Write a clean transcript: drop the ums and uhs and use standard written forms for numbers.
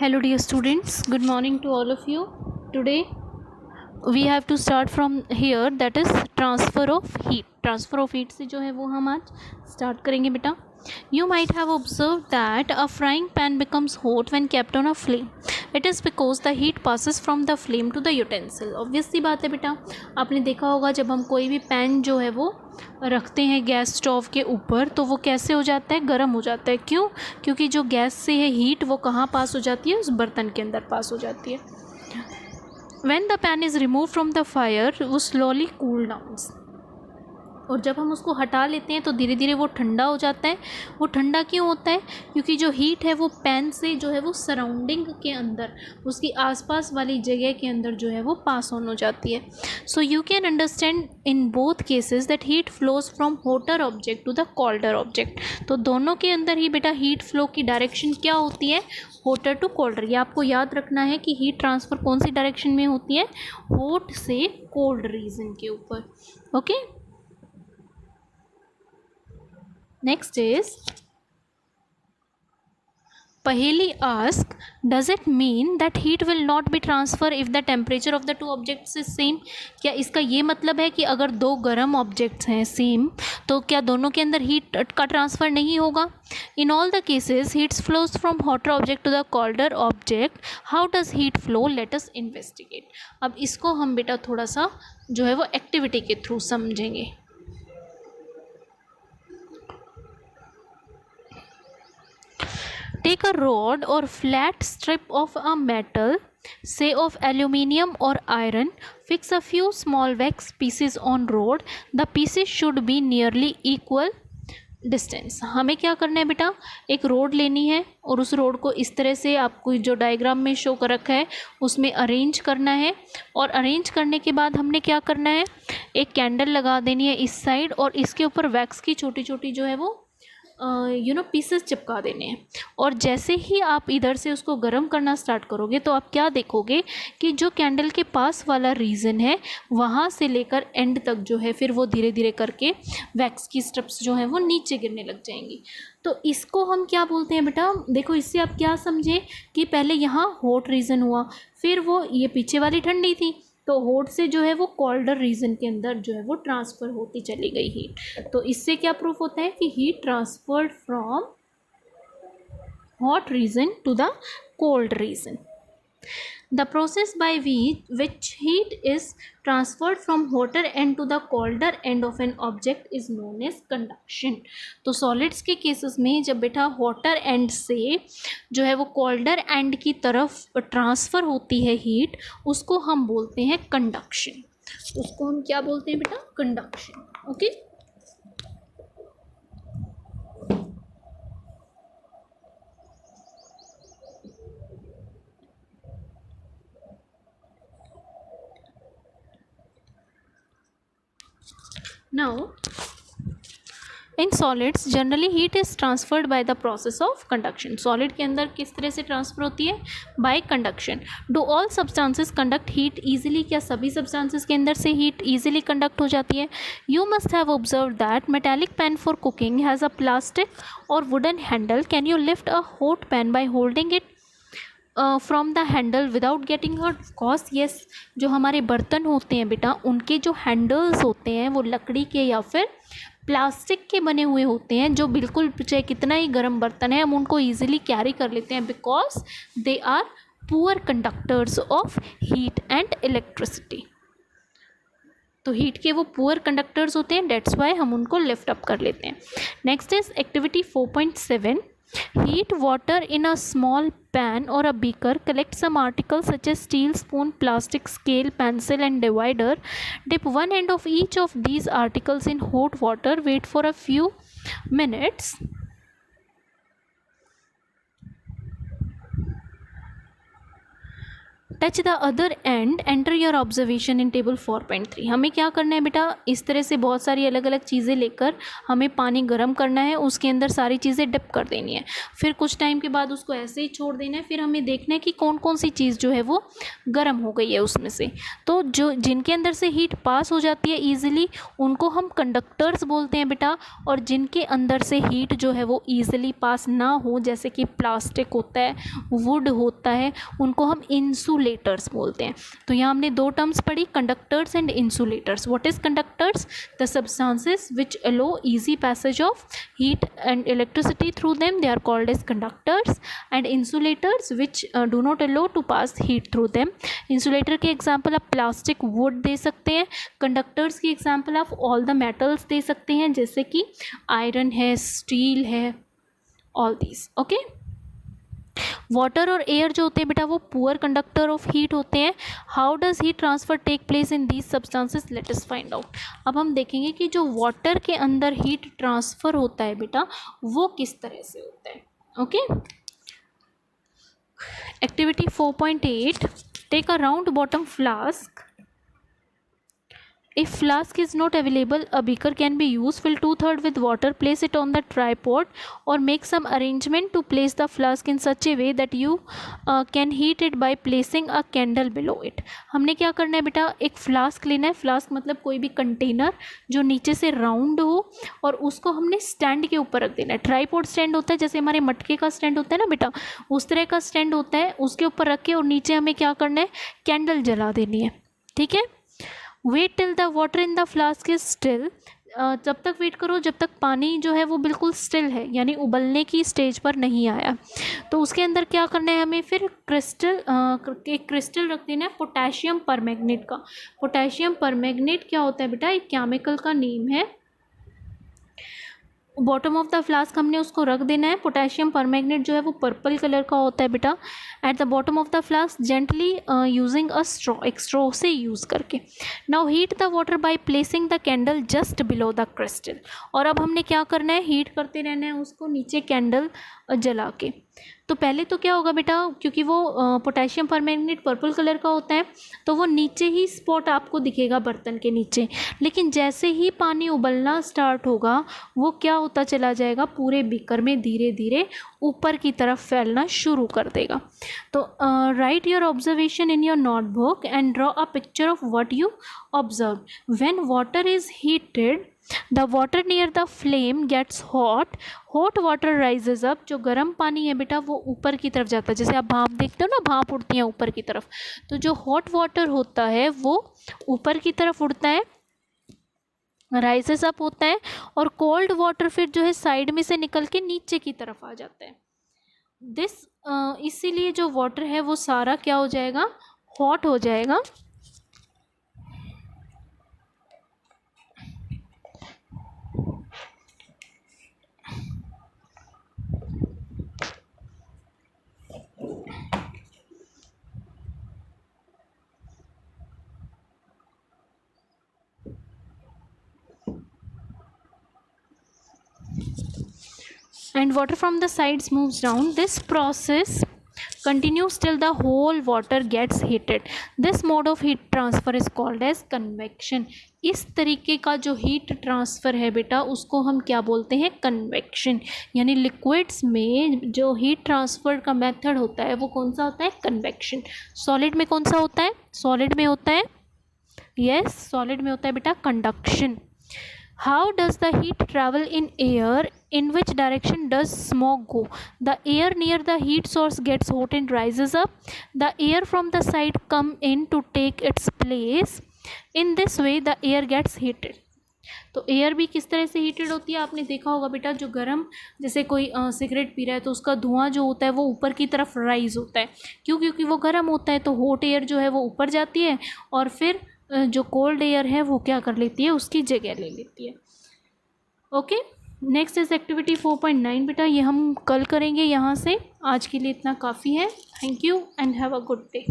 Hello dear students, good morning to all of you. Today we have to start from here, that is transfer of heat. Transfer of heat से जो है वो हम आज start करेंगे बेटा. You might have observed that a frying pan becomes hot when kept on a flame. It is because the heat passes from the flame to the utensil. Obvious सी बात है बेटा, आपने देखा होगा जब हम कोई भी पैन जो है वो रखते हैं गैस स्टोव के ऊपर तो वो कैसे हो जाता है, गर्म हो जाता है. क्यों? क्योंकि जो गैस से है हीट वो कहाँ पास हो जाती है, उस बर्तन के अंदर पास हो जाती है. When the pan is removed from the fire, वो slowly cool downs. और जब हम उसको हटा लेते हैं तो धीरे धीरे वो ठंडा हो जाता है. वो ठंडा क्यों होता है? क्योंकि जो हीट है वो पैन से जो है वो सराउंडिंग के अंदर, उसकी आसपास वाली जगह के अंदर जो है वो पास ऑन हो जाती है. So you can understand in both cases that heat flows from hotter object to the colder object. तो दोनों के अंदर ही बेटा हीट फ्लो की डायरेक्शन क्या होती है, हॉटर टू कोल्डर. ये आपको याद रखना है कि हीट ट्रांसफ़र कौन सी डायरेक्शन में होती है, हॉट से कोल्ड रीजन के ऊपर. Okay, next is Paheli ask, does it mean that heat will not be transferred if the temperature of the two objects is same? क्या इसका ये मतलब है कि अगर दो गर्म ऑब्जेक्ट्स हैं सेम तो क्या दोनों के अंदर हीट का ट्रांसफ़र नहीं होगा? In all the cases heat flows from hotter object to the colder object. How does heat flow? Let us investigate. अब इसको हम बेटा थोड़ा सा जो है वो एक्टिविटी के थ्रू समझेंगे. Take a rod or flat strip of a metal, say of aluminium or iron. Fix a few small wax pieces on rod. The pieces should be nearly equal distance. हमें क्या करना है बेटा, एक road लेनी है और उस रोड को इस तरह से आपको जो डायग्राम में शो कर रखा है उसमें अरेंज करना है. और अरेंज करने के बाद हमने क्या करना है, एक कैंडल लगा देनी है इस साइड और इसके ऊपर वैक्स की छोटी छोटी जो है वो पीसेस चिपका देने हैं. और जैसे ही आप इधर से उसको गर्म करना स्टार्ट करोगे तो आप क्या देखोगे कि जो कैंडल के पास वाला रीजन है वहाँ से लेकर एंड तक जो है फिर वो धीरे धीरे करके वैक्स की स्ट्रिप्स जो है वो नीचे गिरने लग जाएंगी. तो इसको हम क्या बोलते हैं बेटा, देखो इससे आप क्या समझे कि पहले यहाँ हॉट रीजन हुआ, फिर वो ये पीछे वाली ठंडी थी, तो हॉट से जो है वो कोल्डर रीजन के अंदर जो है वो ट्रांसफ़र होती चली गई हीट. तो इससे क्या प्रूफ होता है कि heat transferred from hot region to the cold region. The process by which heat is transferred from hotter end to the colder end of an object is known as conduction. तो solids के cases में जब बेटा hotter and से जो है वो colder and की तरफ ट्रांसफ़र होती है हीट, उसको हम बोलते हैं कंडक्शन. उसको हम क्या बोलते हैं बेटा, conduction. Okay, now in solids generally heat is transferred by the process of conduction. solid के अंदर किस तरह से ट्रांसफ़र होती है, by conduction. do all substances conduct heat easily? क्या सभी substances के अंदर से heat easily conduct हो जाती है? you must have observed that metallic pan for cooking has a plastic or wooden handle. can you lift a hot pan by holding it from the handle without getting hurt? Of course yes. जो हमारे बर्तन होते हैं बेटा उनके जो handles होते हैं वो लकड़ी के या फिर प्लास्टिक के बने हुए होते हैं, जो बिल्कुल चाहे कितना ही गर्म बर्तन है हम उनको ईजिली कैरी कर लेते हैं because they are poor conductors of heat and electricity. तो हीट के वो पुअर कंडक्टर्स होते हैं, डेट्स वाई हम उनको लिफ्ट अप कर लेते हैं. Next is activity 4.7. Heat water in a small pan or a beaker. Collect some articles such as steel spoon, plastic scale, pencil and divider. Dip one end of each of these articles in hot water. Wait for a few minutes. Touch the other and, enter your observation in table 4.3। हमें क्या करना है बेटा, इस तरह से बहुत सारी अलग अलग चीज़ें लेकर हमें पानी गर्म करना है, उसके अंदर सारी चीज़ें डिप कर देनी है, फिर कुछ टाइम के बाद उसको ऐसे ही छोड़ देना है, फिर हमें देखना है कि कौन कौन सी चीज़ जो है वो गर्म हो गई है उसमें से। तो जो जिनके अंदर से हीट पास हो जाती है ईजिली उनको हम कंडक्टर्स बोलते हैं बेटा, और जिनके अंदर से हीट जो है वो ईजिली पास ना हो, जैसे कि प्लास्टिक होता है, वुड होता है, उनको हम इंसुलेटर्स बोलते हैं। तो यहाँ हमने दो टर्म्स पढ़ी, conductors and insulators. What is conductors? The substances which allow easy passage of heat and electricity through them, they are called as conductors. And insulators which do not allow to pass heat through them. Insulator के example आप plastic, wood दे सकते हैं। Conductors की example आप all the metals they सकते हैं, जैसे कि आयरन है, स्टील है, ऑल दीज। ओके, वाटर और एयर जो होते हैं बेटा वो पुअर कंडक्टर ऑफ हीट होते हैं। How does heat transfer take place in these substances, let us find out. अब हम देखेंगे कि जो वाटर के अंदर हीट ट्रांसफ़र होता है बेटा वो किस तरह से होता है। Okay, activity 4.8, take a round bottom flask. If flask is not available, a beaker can be used. Fill 2/3 with water, place it on the tripod or make some arrangement to place the flask in such a way that you can heat it by placing a candle below it. हमने क्या करना है बेटा, एक flask लेना है। Flask मतलब कोई भी कंटेनर जो नीचे से राउंड हो, और उसको हमने स्टैंड के ऊपर रख देना है। ट्राईपोड स्टैंड होता है, जैसे हमारे मटके का स्टैंड होता है ना बेटा, उस तरह का स्टैंड होता है, उसके ऊपर रख के और नीचे हमें क्या करना है, कैंडल जला देनी है। ठीक है, wait till the water in the flask is still. जब तक वेट करो जब तक पानी जो है वो बिल्कुल स्टिल है, यानी उबलने की स्टेज पर नहीं आया। तो उसके अंदर क्या करना है हमें, फिर एक क्रिस्टल रख देना है पोटेशियम परमैंगनेट का। पोटेशियम परमैंगनेट क्या होता है बेटा, एक केमिकल का नेम है। बॉटम ऑफ द फ्लास्क हमने उसको रख देना है। पोटेशियम परमैंगनेट जो है वो पर्पल कलर का होता है बेटा। At the bottom of the flask gently using a straw, एक स्ट्रॉ से यूज़ करके। Now heat the water by placing the candle just below the crystal. और अब हमने क्या करना है, हीट करते रहना है उसको नीचे कैंडल जला के। तो पहले तो क्या होगा बेटा, क्योंकि वो पोटेशियम परमैंगनेट पर्पल कलर का होता है तो वो नीचे ही स्पॉट आपको दिखेगा बर्तन के नीचे, लेकिन जैसे ही पानी उबलना स्टार्ट होगा वो क्या होता चला जाएगा, पूरे बीकर में धीरे धीरे ऊपर की तरफ फैलना शुरू कर देगा। तो right your observation in your notebook and draw a picture of what you observe. When water is heated, the water near the flame gets hot. hot water rises up. जो गर्म पानी है बेटा वो ऊपर की तरफ जाता है, जैसे आप भाप देखते हो ना, भाप उड़ती है ऊपर की तरफ। तो जो हॉट वाटर होता है वो ऊपर की तरफ उड़ता है, राइजेस अप होता है, और कोल्ड वाटर फिर जो है साइड में से निकल के नीचे की तरफ आ जाता है। इसीलिए जो वाटर है वो सारा क्या हो जाएगा, हॉट हो जाएगा। And water from the sides moves down. This process continues till the whole water gets heated. This mode of heat transfer is called as convection. इस तरीके का जो हीट ट्रांसफ़र है बेटा उसको हम क्या बोलते हैं, कन्वेक्शन। यानी लिक्विड्स में जो हीट ट्रांसफ़र का मेथड होता है वो कौन सा होता है, कन्वेक्शन। सॉलिड में कौन सा होता है, सॉलिड में होता है, यस सॉलिड में होता है बेटा conduction. How does the heat travel in air? In which direction does smoke go? The air near the heat source gets hot and rises up. The air from the side come in to take its place. In this way the air gets heated. तो air भी किस तरह से heated होती है, आपने देखा होगा बेटा, जो गर्म, जैसे कोई सिगरेट पी रहा है तो उसका धुआं जो होता है वो ऊपर की तरफ राइज होता है। क्यों? क्योंकि वो गर्म होता है, तो हॉट एयर जो है वो ऊपर जाती है और फिर जो कोल्ड एयर है वो क्या कर लेती है, उसकी जगह ले लेती है। ओके, नेक्स्ट इज एक्टिविटी 4.9 बेटा, ये हम कल करेंगे यहाँ से। आज के लिए इतना काफ़ी है। Thank you and have a good day.